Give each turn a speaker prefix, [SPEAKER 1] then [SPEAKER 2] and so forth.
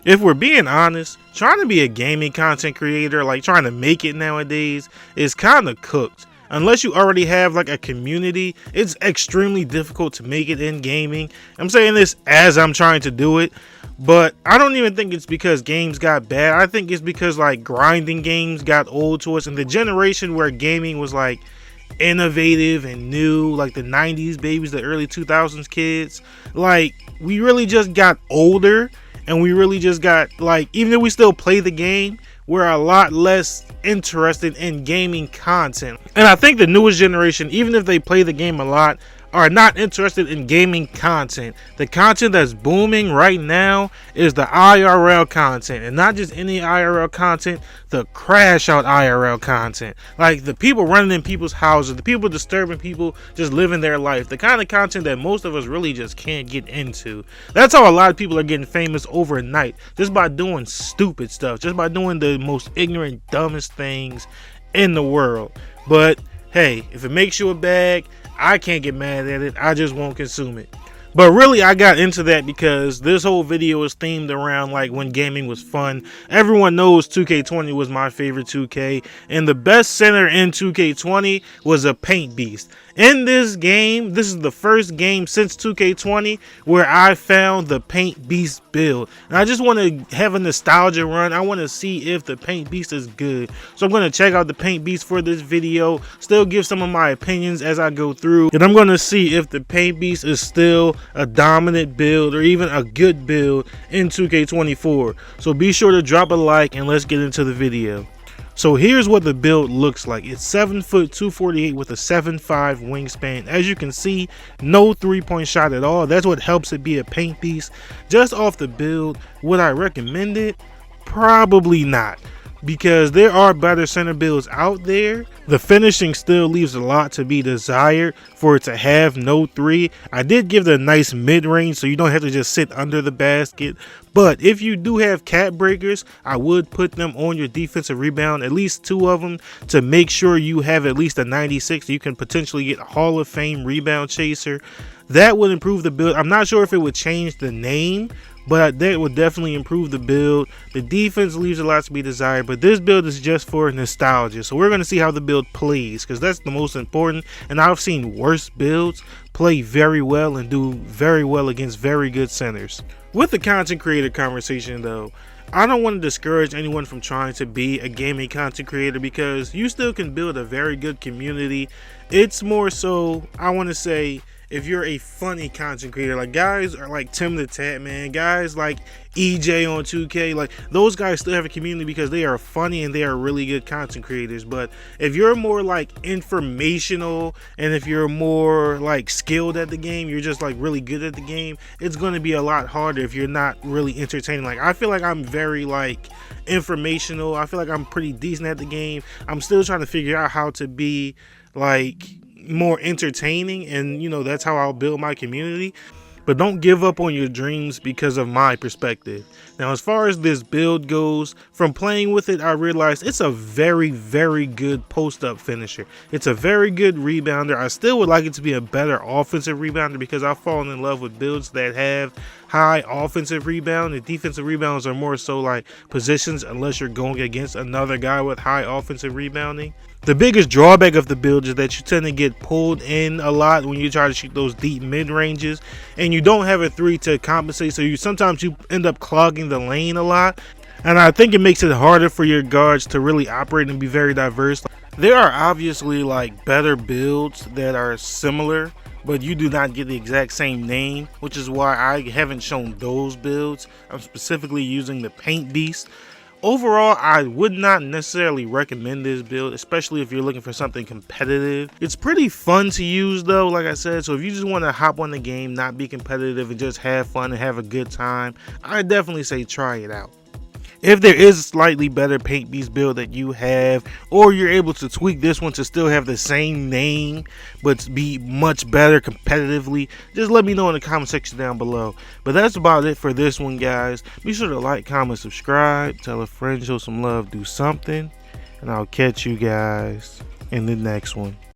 [SPEAKER 1] If we're being honest, trying to be a gaming content creator, like trying to make it nowadays, is kind of cooked. Unless you already have like a community, it's extremely difficult to make it in gaming. I'm saying this as I'm trying to do it, but I don't even think it's because games got bad. I think it's because like grinding games got old to us, and the generation where gaming was like innovative and new, like the 90s babies, the early 2000s kids, like we really just got older. And we really just got, like, even though we still play the game, we're a lot less interested in gaming content. And I think the newest generation, even if they play the game a lot, are not interested in gaming content. The content that's booming right now is the IRL content, and not just any IRL content, the crash out IRL content. Like the people running in people's houses, the people disturbing people just living their life, the kind of content that most of us really just can't get into. That's how a lot of people are getting famous overnight, just by doing stupid stuff, just by doing the most ignorant, dumbest things in the world. But hey, if it makes you a bag, I can't get mad at it. I just won't consume it. But really, I got into that because this whole video is themed around like when gaming was fun. Everyone knows 2K20 was my favorite 2K, and the best center in 2K20 was a paint beast. In this game, this is the first game since 2K20 where I found the paint beast build. And I just want to have a nostalgia run. I want to see if the paint beast is good. So I'm going to check out the paint beast for this video, still give some of my opinions as I go through. And I'm going to see if the paint beast is still a dominant build or even a good build in 2K24. So be sure to drop a like and let's get into the video. So here's what the build looks like. It's 7 foot 248 with a 7'5" wingspan. As you can see, no 3-point shot at all. That's what helps it be a paint beast. Just off the build, would I recommend it? Probably not, because there are better center builds out there. The finishing still leaves a lot to be desired for it to have no 3. I did give it a nice mid-range, so you don't have to just sit under the basket. But if you do have cat breakers, I would put them on your defensive rebound, at least 2 of them, to make sure you have at least a 96. You can potentially get a Hall of Fame rebound chaser. That would improve the build. I'm not sure if it would change the name, but that would definitely improve the build. The defense leaves a lot to be desired, but this build is just for nostalgia. So we're going to see how the build plays, because that's the most important. And I've seen worse builds play very well and do very well against very good centers. With the content creator conversation though, I don't want to discourage anyone from trying to be a gaming content creator, because you still can build a very good community. It's more so, I want to say, if you're a funny content creator, like guys are like Tim the Tat Man, guys like EJ on 2K, like those guys still have a community because they are funny and they are really good content creators. But if you're more like informational, and if you're more like skilled at the game, you're just like really good at the game, it's going to be a lot harder if you're not really entertaining. Like I feel like I'm very like informational. I feel like I'm pretty decent at the game. I'm still trying to figure out how to be like more entertaining, and you know, that's how I'll build my community. But don't give up on your dreams because of my perspective. Now, as far as this build goes, from playing with it, I realized it's a very, very good post-up finisher. It's a very good rebounder. I still would like it to be a better offensive rebounder, because I've fallen in love with builds that have high offensive rebound. The defensive rebounds are more so like positions, unless you're going against another guy with high offensive rebounding. The biggest drawback of the build is that you tend to get pulled in a lot when you try to shoot those deep mid ranges, and you don't have a 3 to compensate, so sometimes you end up clogging the lane a lot, and I think it makes it harder for your guards to really operate and be very diverse. There are obviously like better builds that are similar, but you do not get the exact same name, which is why I haven't shown those builds. I'm specifically using the paint beast. Overall, I would not necessarily recommend this build, especially if you're looking for something competitive. It's pretty fun to use though, like I said, so if you just want to hop on the game, not be competitive, and just have fun and have a good time, I definitely say try it out. If there is a slightly better paint beast build that you have, or you're able to tweak this one to still have the same name but be much better competitively, just let me know in the comment section down below. But that's about it for this one, guys. Be sure to like, comment, subscribe, tell a friend, show some love, do something, and I'll catch you guys in the next one.